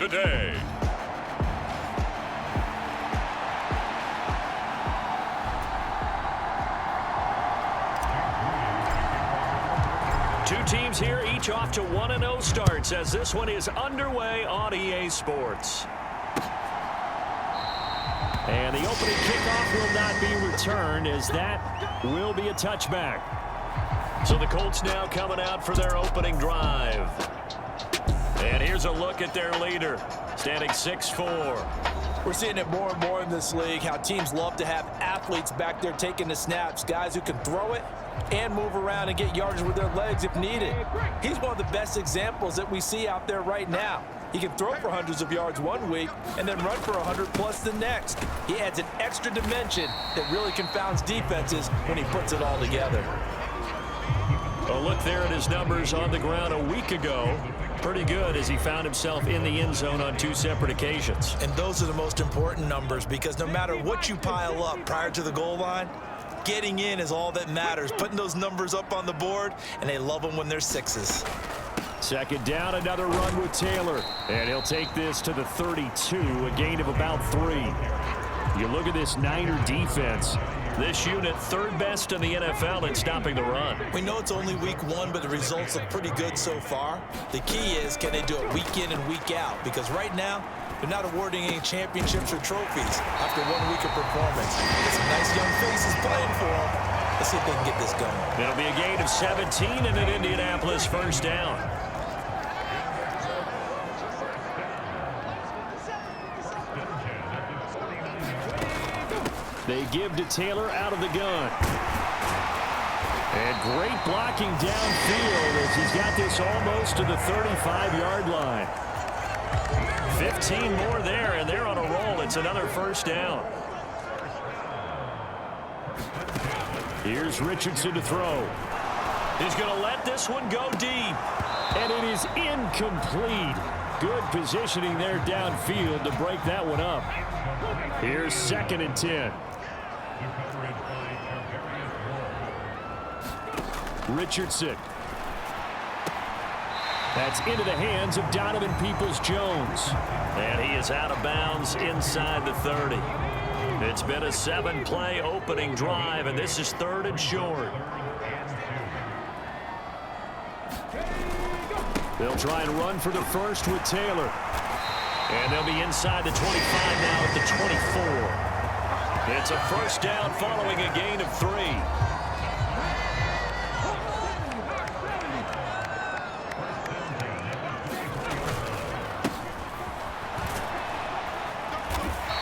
today. Two teams here, each off to 1-0 starts as this one is underway on EA Sports. And the opening kickoff will not be returned as that will be a touchback. So the Colts now coming out for their opening drive. And here's a look at their leader, standing 6'4". We're seeing it more and more in this league, how teams love to have athletes back there taking the snaps, guys who can throw it and move around and get yardage with their legs if needed. He's one of the best examples that we see out there right now. He can throw for hundreds of yards one week and then run for 100+ the next. He adds an extra dimension that really confounds defenses when he puts it all together. A look there at his numbers on the ground a week ago. Pretty good as he found himself in the end zone on 2 separate occasions. And those are the most important numbers because no matter what you pile up prior to the goal line, getting in is all that matters. Putting those numbers up on the board, and they love them when they're 6s. Second down, another run with Taylor. And he'll take this to the 32, a gain of about 3. You look at this Niner defense. This unit, third best in the NFL in stopping the run. We know it's only week 1, but the results look pretty good so far. The key is, can they do it week in and week out? Because right now, they're not awarding any championships or trophies after 1 week of performance. There's some nice young faces playing for them. Let's see if they can get this going. It'll be a gain of 17 and an Indianapolis first down. They give to Taylor out of the gun. And great blocking downfield as he's got this almost to the 35-yard line. 15 more there, and they're on a roll. It's another first down. Here's Richardson to throw. He's going to let this one go deep. And it is incomplete. Good positioning there downfield to break that one up. Here's 2nd and 10. Richardson. That's into the hands of Donovan Peoples-Jones. And he is out of bounds inside the 30. It's been a 7-play opening drive, and this is 3rd and short. They'll try and run for the first with Taylor. And they'll be inside the 25 now at the 24. It's a first down following a gain of 3.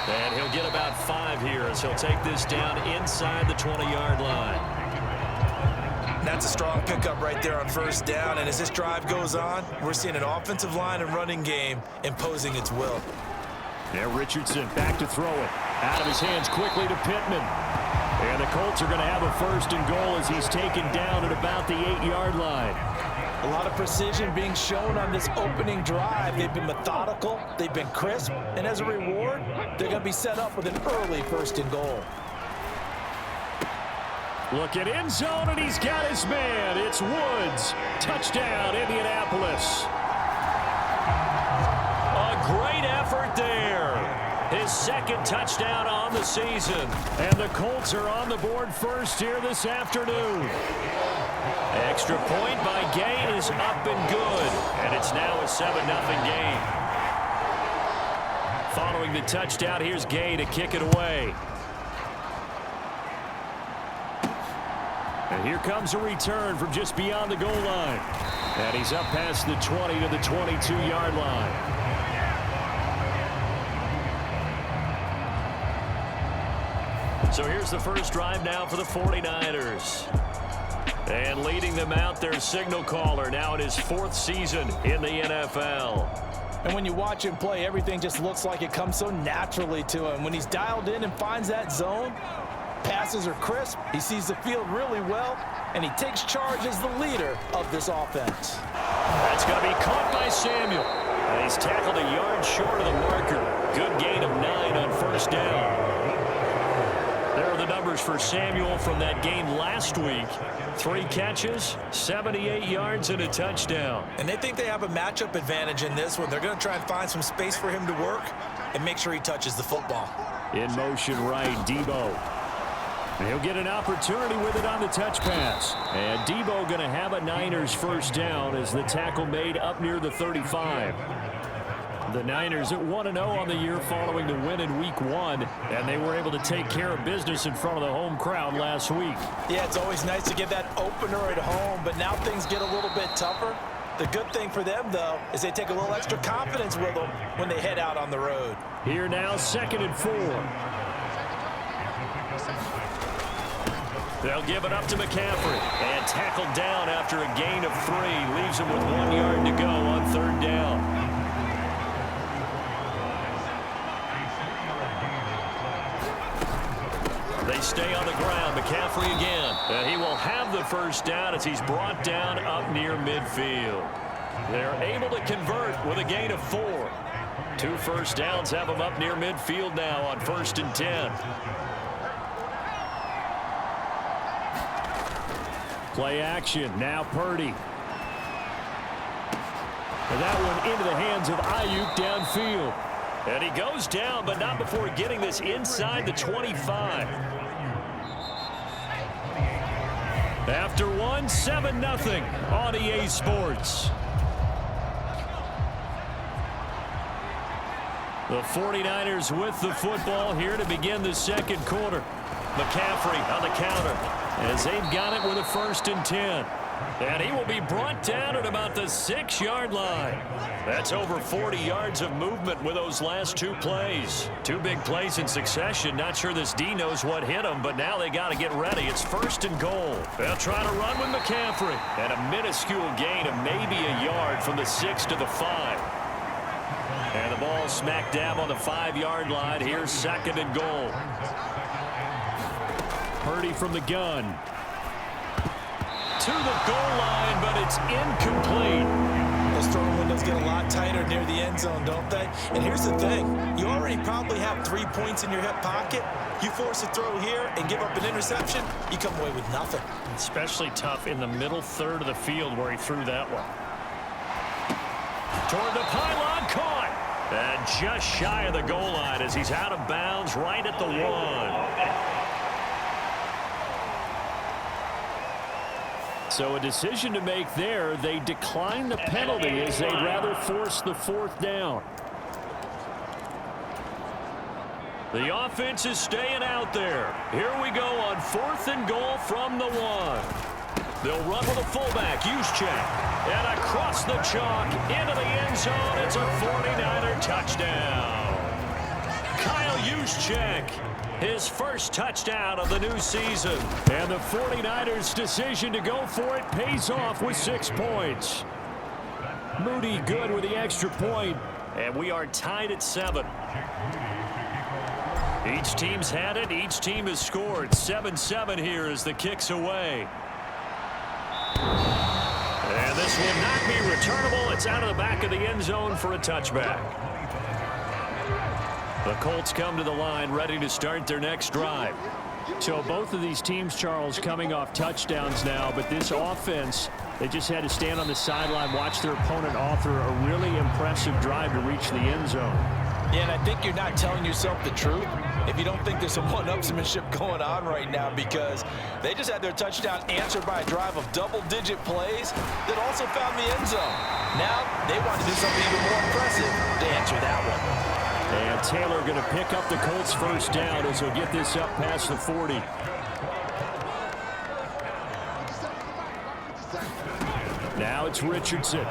And he'll get about 5 here as he'll take this down inside the 20-yard line. That's a strong pickup right there on first down, and as this drive goes on, we're seeing an offensive line and running game imposing its will. Now Richardson back to throw it. Out of his hands quickly to Pittman. And the Colts are going to have a 1st and goal as he's taken down at about the 8-yard line. A lot of precision being shown on this opening drive. They've been methodical, they've been crisp, and as a reward, they're going to be set up with an early 1st and goal. Look at end zone, and he's got his man. It's Woods. Touchdown, Indianapolis. A great effort there. His 2nd touchdown on the season. And the Colts are on the board first here this afternoon. Extra point by Gay is up and good. And it's now a 7-0 game. Following the touchdown, here's Gay to kick it away. And here comes a return from just beyond the goal line. And he's up past the 20 to the 22-yard line. So here's the first drive now for the 49ers. And leading them out, their signal caller now in his 4th season in the NFL. And when you watch him play, everything just looks like it comes so naturally to him. When he's dialed in and finds that zone, passes are crisp, he sees the field really well, and he takes charge as the leader of this offense. That's going to be caught by Samuel. And he's tackled a yard short of the marker. Good gain of 9 on first down. There are the numbers numbers for Samuel from that game last week. 3 catches, 78 yards, and a touchdown. And they think they have a matchup advantage in this one. They're going to try and find some space for him to work and make sure he touches the football. In motion right, Debo. He'll get an opportunity with it on the touch pass. And Debo going to have a Niners first down as the tackle made up near the 35. The Niners at 1-0 on the year following the win in Week 1, and they were able to take care of business in front of the home crowd last week. Yeah, it's always nice to get that opener at home, but now things get a little bit tougher. The good thing for them, though, is they take a little extra confidence with them when they head out on the road. Here now, 2nd and 4. They'll give it up to McCaffrey. And tackled down after a gain of 3. Leaves him with 1 yard to go on 3rd down. They stay on the ground. McCaffrey again. And he will have the first down as he's brought down up near midfield. They're able to convert with a gain of 4. 2 first downs have them up near midfield now on 1st and 10. Play action. Now Purdy. And that one into the hands of Ayuk downfield. And he goes down, but not before getting this inside the 25. After 1, 7-0 on EA Sports. The 49ers with the football here to begin the 2nd quarter. McCaffrey on the counter as they've got it with a 1st and 10. And he will be brought down at about the 6-yard line. That's over 40 yards of movement with those last 2 plays. 2 big plays in succession. Not sure this D knows what hit him, but now they got to get ready. It's 1st and goal. They'll try to run with McCaffrey. And a minuscule gain of maybe a yard from the 6 to the 5. And the ball smack dab on the 5-yard line. Here's 2nd and goal. Purdy from the gun. To the goal line, but it's incomplete. Those throwing windows get a lot tighter near the end zone, don't they? And here's the thing. You already probably have 3 points in your hip pocket. You force a throw here and give up an interception, you come away with nothing. Especially tough in the middle third of the field where he threw that one. Toward the pylon, caught. And just shy of the goal line as he's out of bounds right at the 1. So a decision to make there. They decline the penalty as they'd rather force the 4th down. The offense is staying out there. Here we go on 4th and goal from the 1. They'll run with a fullback, Juszczyk. And across the chalk into the end zone. It's a 49er touchdown. Kyle Juszczyk. His first touchdown of the new season. And the 49ers' decision to go for it pays off with 6 points. Moody good with the extra point. And we are tied at 7. Each team's had it. Each team has scored. 7-7 here as the kick's away. And this will not be returnable. It's out of the back of the end zone for a touchback. The Colts come to the line ready to start their next drive. So both of these teams, Charles, coming off touchdowns now, but this offense, they just had to stand on the sideline, watch their opponent author a really impressive drive to reach the end zone. Yeah, and I think you're not telling yourself the truth if you don't think there's some one-upsmanship going on right now, because they just had their touchdown answered by a drive of double-digit plays that also found the end zone. Now they want to do something even more impressive to answer that one. And Taylor going to pick up the Colts first down as he'll get this up past the 40. Now it's Richardson.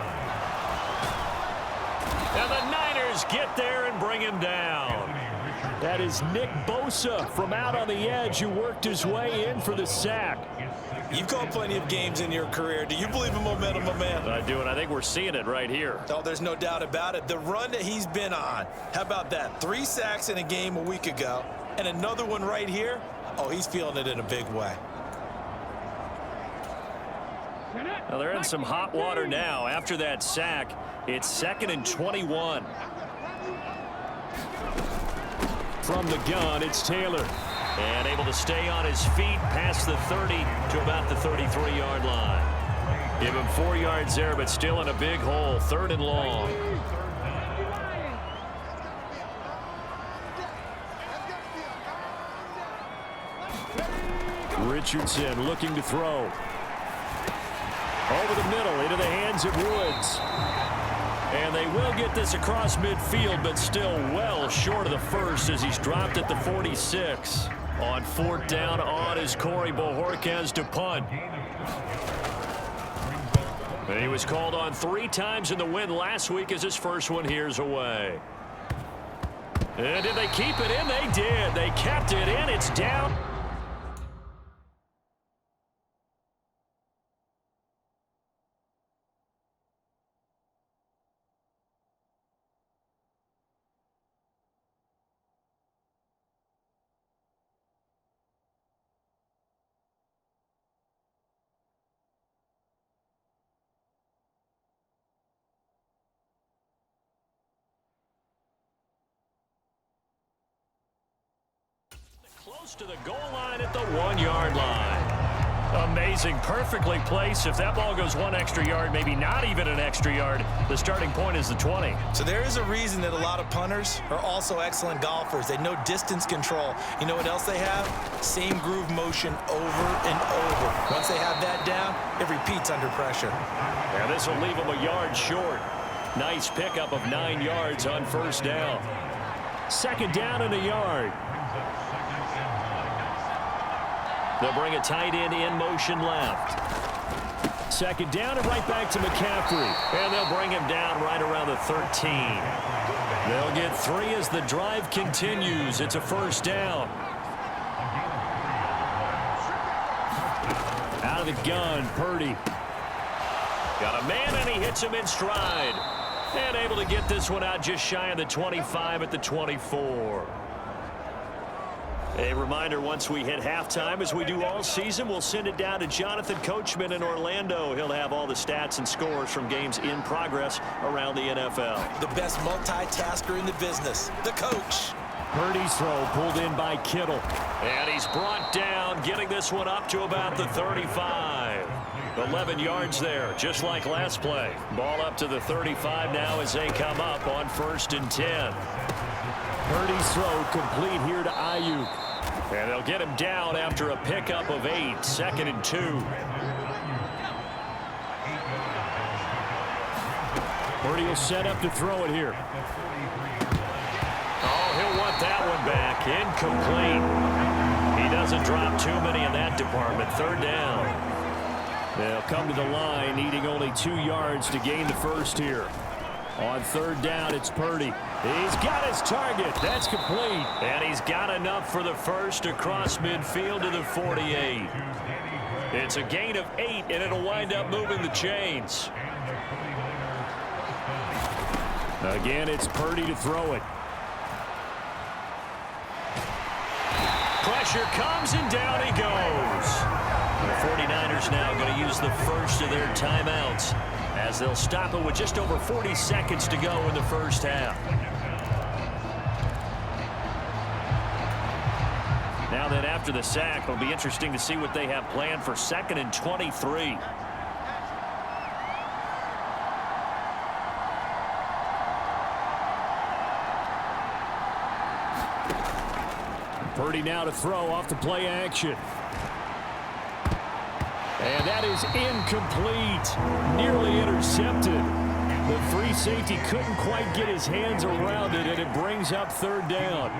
And the Niners get there and bring him down. That is Nick Bosa from out on the edge who worked his way in for the sack. You've called plenty of games in your career. Do you believe in momentum, my man? I do, and I think we're seeing it right here. Oh, there's no doubt about it. The run that he's been on. How about that? 3 sacks in a game a week ago, and another one right here. Oh, he's feeling it in a big way. Well, they're in some hot water now. After that sack, it's 2nd and 21. From the gun, it's Taylor. And able to stay on his feet past the 30 to about the 33-yard line. Give him 4 yards there, but still in a big hole. 3rd and long. Richardson looking to throw. Over the middle into the hands of Woods. And they will get this across midfield, but still well short of the first as he's dropped at the 46. On 4th down, on is Corey Bojorquez to punt. And he was called on 3 times in the win last week as his first one here's away. And did they keep it in? They did. They kept it in. It's down. Close to the goal line at the 1-yard line. Amazing, perfectly placed. If that ball goes 1 extra yard, maybe not even an extra yard, the starting point is the 20. So there is a reason that a lot of punters are also excellent golfers. They know distance control. You know what else they have? Same groove motion over and over. Once they have that down, it repeats under pressure. And this will leave them a yard short. Nice pickup of 9 yards on 1st down. 2nd down and a yard. They'll bring a tight end in motion left. 2nd down and right back to McCaffrey. And they'll bring him down right around the 13. They'll get 3 as the drive continues. It's a 1st down. Out of the gun, Purdy. Got a man and he hits him in stride. And able to get this one out just shy of the 25 at the 24. A reminder, once we hit halftime, as we do all season, we'll send it down to Jonathan Coachman in Orlando. He'll have all the stats and scores from games in progress around the NFL. The best multitasker in the business, the coach. Purdy's throw pulled in by Kittle. And he's brought down, getting this one up to about the 35. 11 yards there, just like last play. Ball up to the 35 now as they come up on 1st and 10. Purdy's throw complete here to Ayuk. And they'll get him down after a pickup of 8. 2nd and 2. Purdy will set up to throw it here. Oh, he'll want that one back. Incomplete. He doesn't drop too many in that department. 3rd down. They'll come to the line, needing only 2 yards to gain the first here. On 3rd down, it's Purdy. He's got his target. That's complete. And he's got enough for the first across midfield to the 48. It's a gain of 8, and it'll wind up moving the chains. Again, it's Purdy to throw it. Pressure comes, and down he goes. The 49ers now going to use the first of their timeouts as they'll stop it with just over 40 seconds to go in the first half. Now then, after the sack, it'll be interesting to see what they have planned for 2nd and 23. Purdy now to throw off the play action. And that is incomplete. Nearly intercepted. The free safety couldn't quite get his hands around it, and it brings up 3rd down.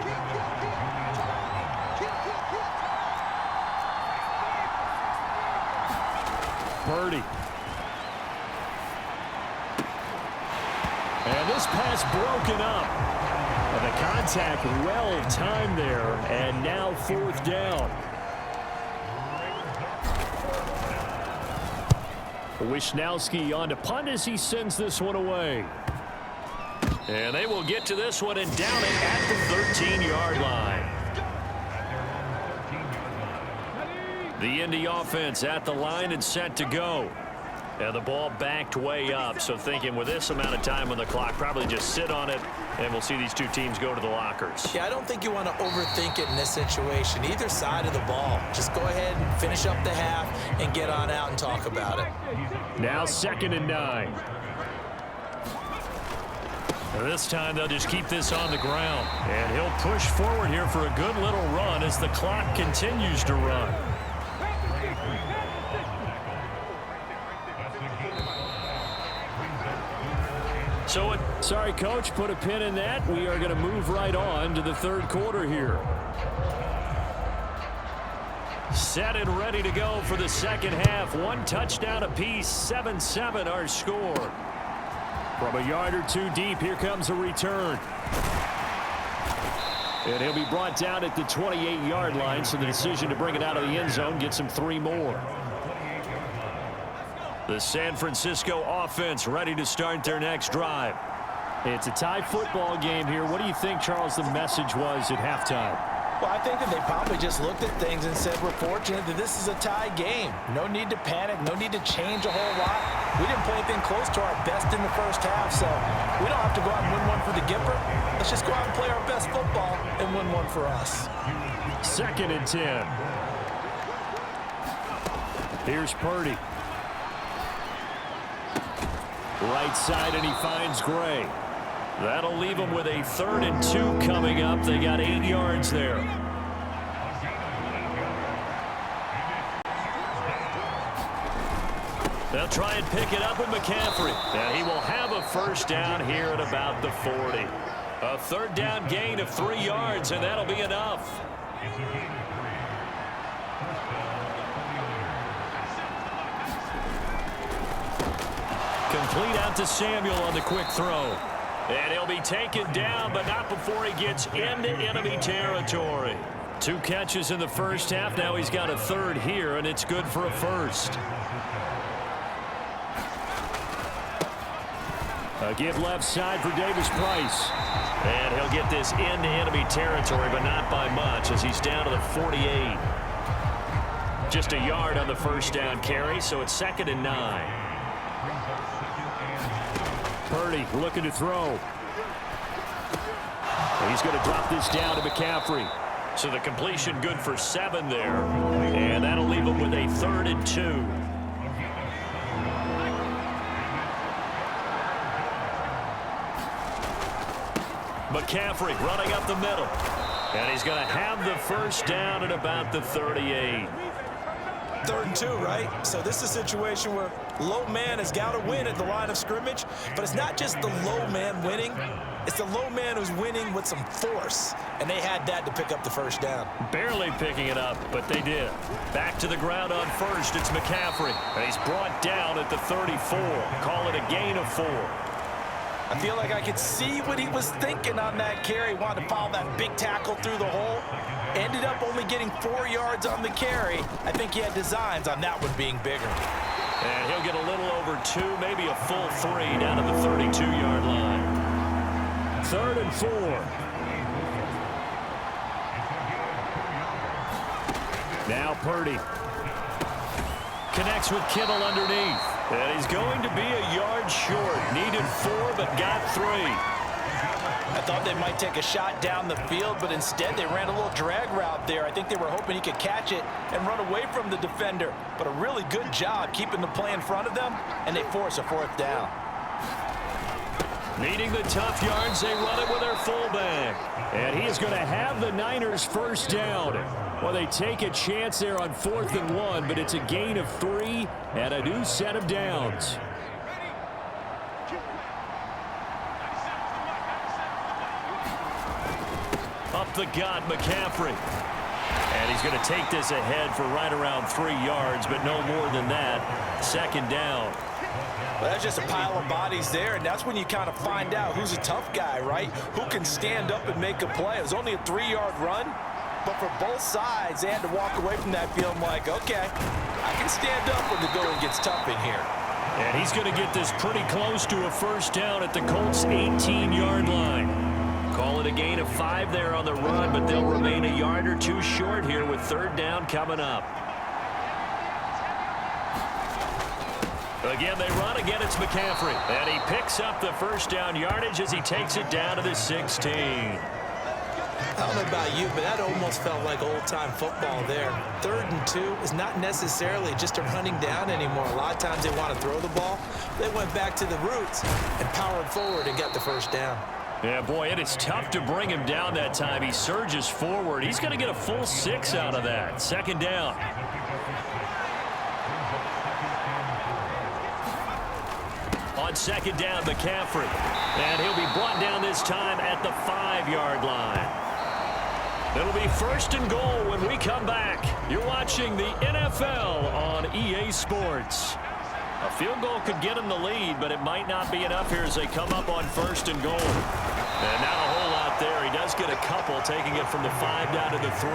Purdy. And this pass broken up. And the contact well timed there, and now 4th down. Wisnowski on to punt as he sends this one away. And they will get to this one and down it at the 13-yard line. The Indy offense at the line and set to go. And the ball backed way up, so thinking with this amount of time on the clock, probably just sit on it, and we'll see these two teams go to the lockers. Yeah, I don't think you want to overthink it in this situation. Either side of the ball. Just go ahead and finish up the half and get on out and talk about it. Now 2nd and 9. And this time they'll just keep this on the ground. And he'll push forward here for a good little run as the clock continues to run. So, sorry, Coach, put a pin in that. We are going to move right on to the 3rd quarter here. Set and ready to go for the 2nd half. 1 touchdown apiece, 7-7 our score. From a yard or 2 deep, here comes a return. And he'll be brought down at the 28-yard line, so the decision to bring it out of the end zone gets him 3 more. The San Francisco offense ready to start their next drive. It's a tie football game here. What do you think, Charles, the message was at halftime? Well, I think that they probably just looked at things and said, we're fortunate that this is a tie game. No need to panic. No need to change a whole lot. We didn't play anything close to our best in the first half, so we don't have to go out and win one for the Gipper. Let's just go out and play our best football and win one for us. 2nd and 10. Here's Purdy. Right side, and he finds Gray. That'll leave him with a 3rd and 2 coming up. They got 8 yards there. They'll try and pick it up with McCaffrey. And he will have a 1st down here at about the 40. A 3rd down gain of 3 yards, and that'll be enough. Complete out to Samuel on the quick throw. And he'll be taken down, but not before he gets into enemy territory. 2 catches in the first half. Now he's got a 3rd here, and it's good for a 1st. A give left side for Davis Price. And he'll get this into enemy territory, but not by much as he's down to the 48. Just a yard on the 1st down carry, so it's 2nd and 9. Purdy looking to throw. He's going to drop this down to McCaffrey. So the completion good for 7 there. And that'll leave him with a 3rd and 2. McCaffrey running up the middle. And he's going to have the 1st down at about the 38. 3rd and 2, right? So this is a situation where low man has got to win at the line of scrimmage, but it's not just the low man winning. It's the low man who's winning with some force, and they had that to pick up the 1st down. Barely picking it up, but they did. Back to the ground on 1st, it's McCaffrey, and he's brought down at the 34. Call it a gain of 4. I feel like I could see what he was thinking on that carry. Wanted to follow that big tackle through the hole. Ended up only getting 4 yards on the carry. I think he had designs on that one being bigger. And he'll get a little over 2, maybe a full 3 down to the 32-yard line. 3rd and 4. Now Purdy. Connects with Kittle underneath. And he's going to be a yard short. Needed 4, but got 3. I thought they might take a shot down the field, but instead they ran a little drag route there. I think they were hoping he could catch it and run away from the defender. But a really good job keeping the play in front of them, and they force a 4th down. Needing the tough yards, they run it with their fullback. And he is going to have the Niners' 1st down. Well, they take a chance there on 4th and 1, but it's a gain of 3 and a new set of downs. Up the gut, McCaffrey. And he's going to take this ahead for right around 3 yards, but no more than that. 2nd down. Well, that's just a pile of bodies there, and that's when you kind of find out who's a tough guy, right? Who can stand up and make a play. It was only a 3-yard run, but for both sides, they had to walk away from that feeling like, okay, I can stand up when the going gets tough in here. And he's going to get this pretty close to a 1st down at the Colts' 18-yard line. Call it a gain of 5 there on the run, but they'll remain a yard or 2 short here with 3rd down coming up. Again, they run. Again, it's McCaffrey. And he picks up the first down yardage as he takes it down to the 16. I don't know about you, but that almost felt like old-time football there. 3rd and 2 is not necessarily just a running down anymore. A lot of times they want to throw the ball. They went back to the roots and powered forward and got the first down. Yeah, boy, it is tough to bring him down that time. He surges forward. He's going to get a full 6 out of that. 2nd down. On 2nd down, McCaffrey. And he'll be brought down this time at the 5-yard line. It'll be 1st and goal when we come back. You're watching the NFL on EA Sports. A field goal could get him the lead, but it might not be enough here as they come up on 1st and goal. And not a whole lot there. He does get a couple, taking it from the 5 down to the 3.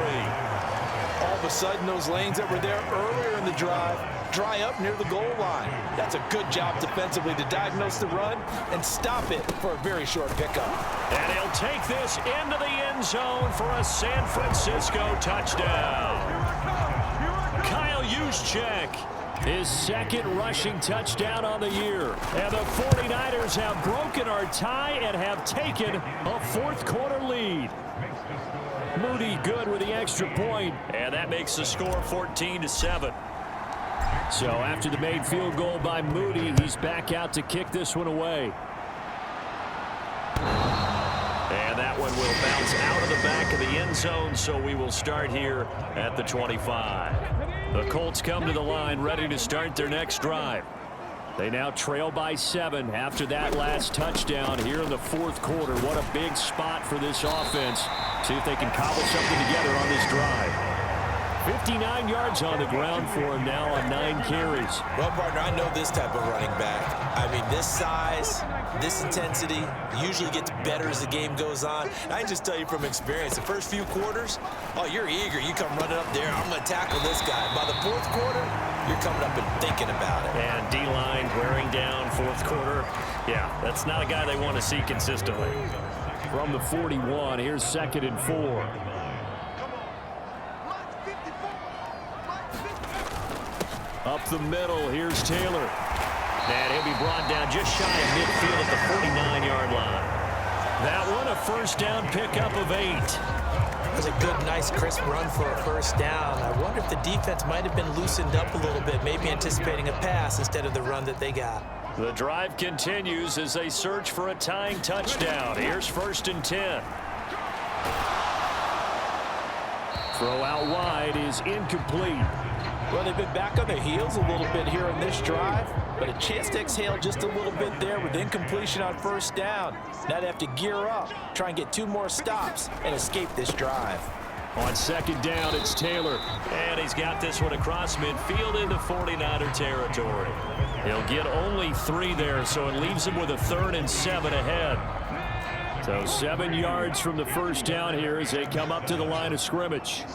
All of a sudden, those lanes that were there earlier in the drive dry up near the goal line. That's a good job defensively to diagnose the run and stop it for a very short pickup. And he'll take this into the end zone for a San Francisco touchdown. Kyle Juszczyk, his 2nd rushing touchdown on the year. And the 49ers have broken our tie and have taken a 4th quarter lead. Moody good with the extra point, and that makes the score 14-7. So after the made field goal by Moody, he's back out to kick this one away. And that one will bounce out of the back of the end zone, so we will start here at the 25. The Colts come to the line ready to start their next drive. They now trail by 7 after that last touchdown here in the 4th quarter. What a big spot for this offense. See if they can cobble something together on this drive. 59 yards on the ground for him now on 9 carries. Well, partner, I know this type of running back. I mean, this size, this intensity usually gets better as the game goes on. And I can just tell you from experience, the first few quarters, oh, you're eager. You come running up there, I'm going to tackle this guy. By the 4th quarter, you're coming up and thinking about it. And D-line wearing down 4th quarter. Yeah, that's not a guy they want to see consistently. From the 41, here's 2nd and 4. Up the middle, here's Taylor. And he'll be brought down just shy of midfield at the 49-yard line. That one, a 1st down pickup of 8. It was a good, nice, crisp run for a 1st down. I wonder if the defense might have been loosened up a little bit, maybe anticipating a pass instead of the run that they got. The drive continues as they search for a tying touchdown. Here's 1st and 10. Throw out wide is incomplete. Well, they've been back on their heels a little bit here in this drive, but a chance to exhale just a little bit there with incompletion on 1st down. Now they have to gear up, try and get 2 more stops, and escape this drive. On 2nd down, it's Taylor. And he's got this one across midfield into 49er territory. He'll get only 3 there, so it leaves him with a 3rd and 7 ahead. So 7 yards from the 1st down here as they come up to the line of scrimmage.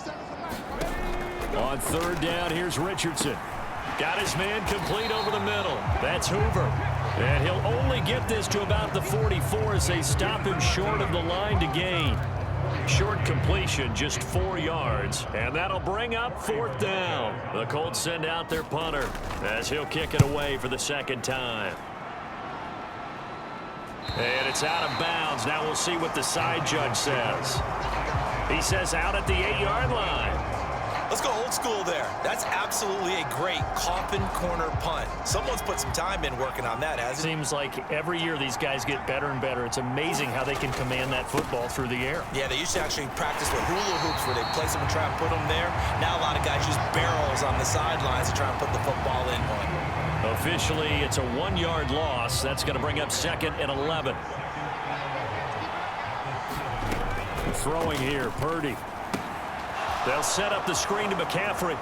On 3rd down, here's Richardson. Got his man complete over the middle. That's Hoover. And he'll only get this to about the 44 as they stop him short of the line to gain. Short completion, just 4 yards. And that'll bring up 4th down. The Colts send out their punter as he'll kick it away for the 2nd time. And it's out of bounds. Now we'll see what the side judge says. He says out at the 8-yard line. Let's go old school there. That's absolutely a great coffin corner punt. Someone's put some time in working on that, hasn't it? Seems like every year these guys get better and better. It's amazing how they can command that football through the air. Yeah, they used to actually practice with hula hoops where they place them and try and put them there. Now a lot of guys use barrels on the sidelines to try and put the football in one. Officially, it's a 1-yard loss. That's going to bring up 2nd and 11. Throwing here, Purdy. They'll set up the screen to McCaffrey.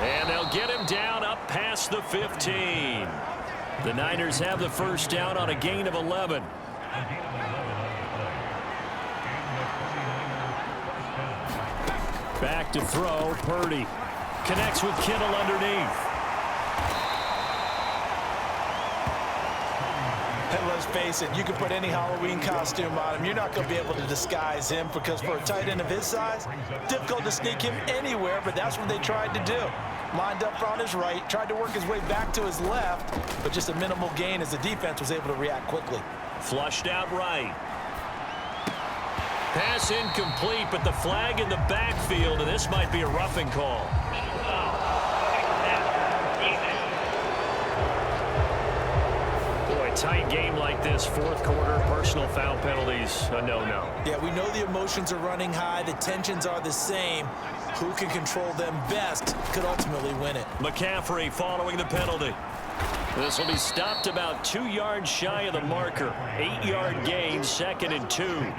And they'll get him down up past the 15. The Niners have the 1st down on a gain of 11. Back to throw, Purdy. Connects with Kittle underneath. And let's face it, you can put any Halloween costume on him. You're not going to be able to disguise him because for a tight end of his size, difficult to sneak him anywhere, but that's what they tried to do. lined up on his right, tried to work his way back to his left, but just a minimal gain as the defense was able to react quickly. Flushed out right. Pass incomplete, but the flag in the backfield, and this might be a roughing call. Boy, tight game like this, fourth quarter, personal foul penalties, a no-no. Yeah, we know the emotions are running high, the tensions are the same. Who can control them best could ultimately win it. McCaffrey following the penalty. This will be stopped about 2 yards shy of the marker. 8-yard gain, 2nd and 2.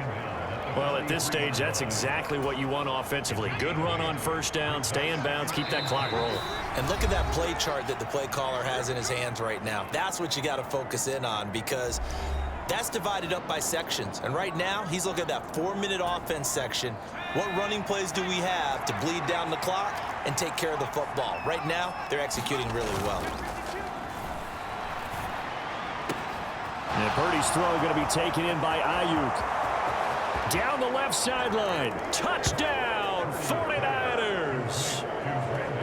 Well, at this stage, that's exactly what you want offensively. Good run on first down, stay in bounds, keep that clock rolling. And look at that play chart that the play caller has in his hands right now. That's what you got to focus in on, because that's divided up by sections. And right now, he's looking at that 4-minute offense section. What running plays do we have to bleed down the clock and take care of the football? Right now, they're executing really well. And Purdy's throw going to be taken in by Ayuk. Down the left sideline. Touchdown, 49ers.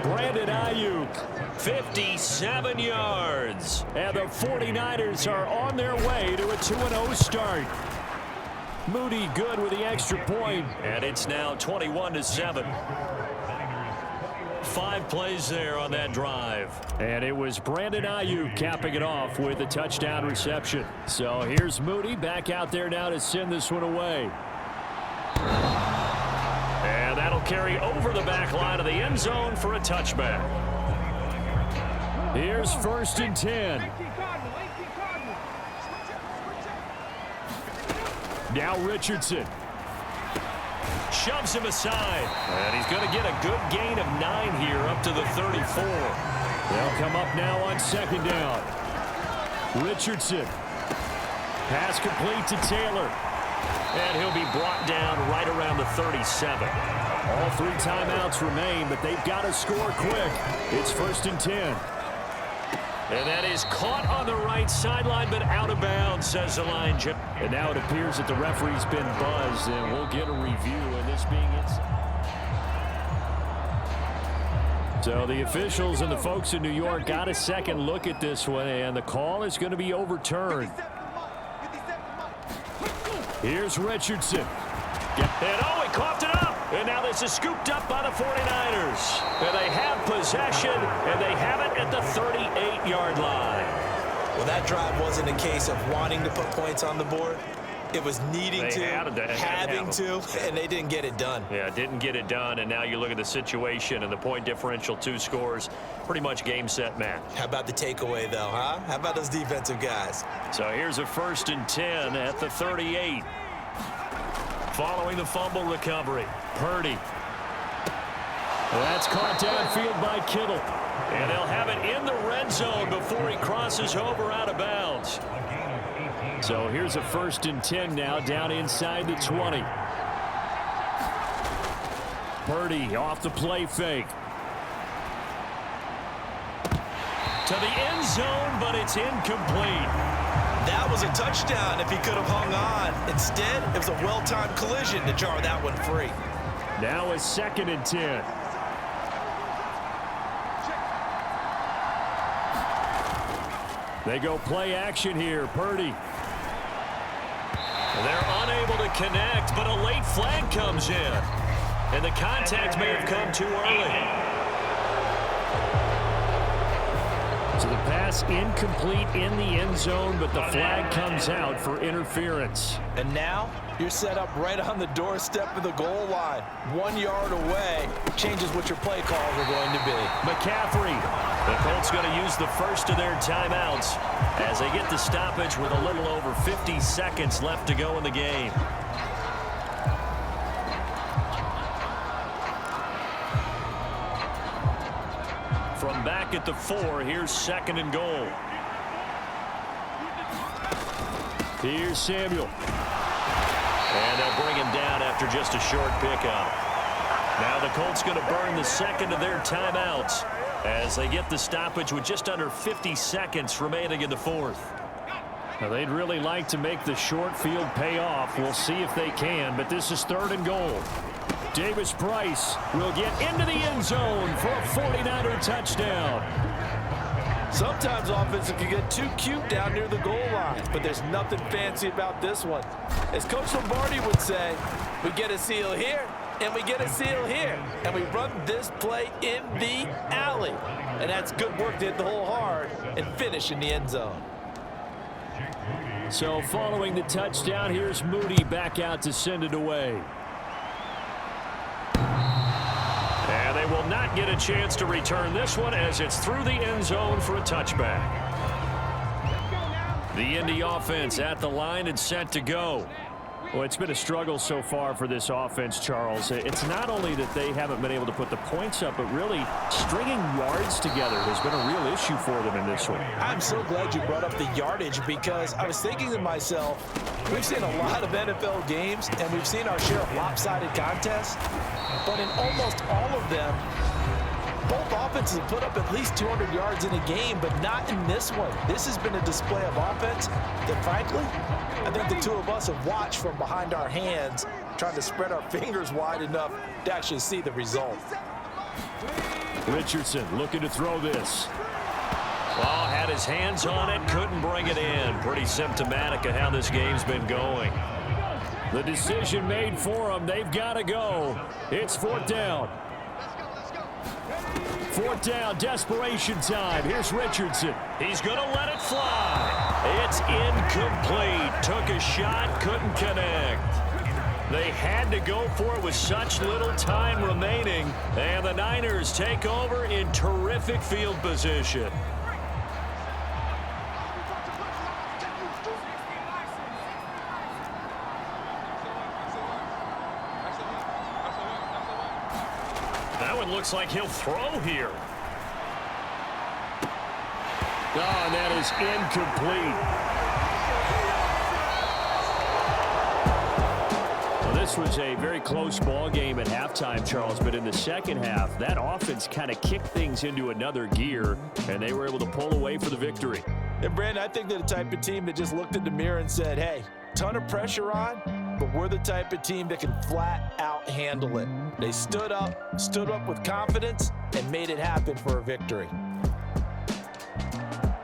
Brandon Ayuk, 57 yards. And the 49ers are on their way to a 2-0 start. Moody good with the extra point. And it's now 21-7. 5 plays there on that drive. And it was Brandon Ayuk capping it off with a touchdown reception. So here's Moody back out there now to send this one away. And that'll carry over the back line of the end zone for a touchback. Here's 1st and 10. Now Richardson. Shoves him aside. And he's going to get a good gain of 9 here up to the 34. They'll come up now on 2nd down. Richardson. Pass complete to Taylor. And he'll be brought down right around the 37. All 3 timeouts remain, but they've got to score quick. It's 1st and 10. And that is caught on the right sideline, but out of bounds, says the line. And now it appears that the referee's been buzzed, and we'll get a review, and this being inside. So the officials and the folks in New York got a second look at this one, and the call is going to be overturned. Here's Richardson. And he coughed it up. And now this is scooped up by the 49ers. And they have possession, and they have it at the 38-yard line. Well, that drive wasn't a case of wanting to put points on the board. It was needing to, having to, and they didn't get it done. Yeah, didn't get it done, and now you look at the situation and the point differential, 2 scores, pretty much game, set, match. How about the takeaway, though, huh? How about those defensive guys? So here's a 1st and 10 at the 38. Following the fumble recovery, Purdy. That's caught downfield by Kittle. And they'll have it in the red zone before he crosses over out of bounds. So here's a 1st and 10 now down inside the 20. Purdy off the play fake. To the end zone, but it's incomplete. That was a touchdown if he could have hung on. Instead, it was a well-timed collision to jar that one free. Now a 2nd and 10. They go play action here. Purdy. They're unable to connect, but a late flag comes in. And the contact may have come too early. So the pass incomplete in the end zone, but the flag comes out for interference. And now you're set up right on the doorstep of the goal line. 1 yard away changes what your play calls are going to be. McCaffrey. The Colts going to use the first of their timeouts as they get the stoppage with a little over 50 seconds left to go in the game. From back at the 4, here's 2nd and goal. Here's Samuel. And they'll bring him down after just a short pickup. Now the Colts going to burn the 2nd of their timeouts as they get the stoppage with just under 50 seconds remaining in the 4th. Now they'd really like to make the short field pay off. We'll see if they can, but this is 3rd and goal. Davis-Price will get into the end zone for a 49er touchdown. Sometimes offenses can get too cute down near the goal line, but there's nothing fancy about this one. As Coach Lombardi would say, we get a seal here, and we get a seal here, and we run this play in the alley. And that's good work to hit the hole hard and finish in the end zone. So following the touchdown, here's Moody back out to send it away. And they will not get a chance to return this one as it's through the end zone for a touchback. The Indy offense at the line and set to go. Well, it's been a struggle so far for this offense, Charles. It's not only that they haven't been able to put the points up, but really stringing yards together has been a real issue for them in this one. I'm so glad you brought up the yardage because I was thinking to myself, we've seen a lot of NFL games and we've seen our share of lopsided contests, but in almost all of them, both offenses have put up at least 200 yards in a game, but not in this one. This has been a display of offense that, frankly, I think the two of us have watched from behind our hands, trying to spread our fingers wide enough to actually see the result. Richardson looking to throw this. Well, had his hands on it, couldn't bring it in. Pretty symptomatic of how this game's been going. The decision made for them. They've got to go. It's fourth down. Fourth down, desperation time. Here's Richardson. He's going to let it fly. It's incomplete. Took a shot, couldn't connect. They had to go for it with such little time remaining. And the Niners take over in terrific field position. That one looks like he'll throw here. Oh, and that is incomplete. Well, this was a very close ball game at halftime, Charles, but in the second half, that offense kind of kicked things into another gear, and they were able to pull away for the victory. And, Brandon, I think they're the type of team that just looked in the mirror and said, hey, ton of pressure on, but we're the type of team that can flat out handle it. They stood up with confidence, and made it happen for a victory.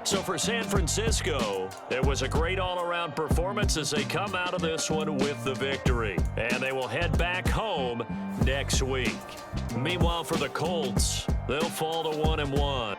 So for San Francisco, it was a great all-around performance as they come out of this one with the victory. And they will head back home next week. Meanwhile, for the Colts, they'll fall to 1-1.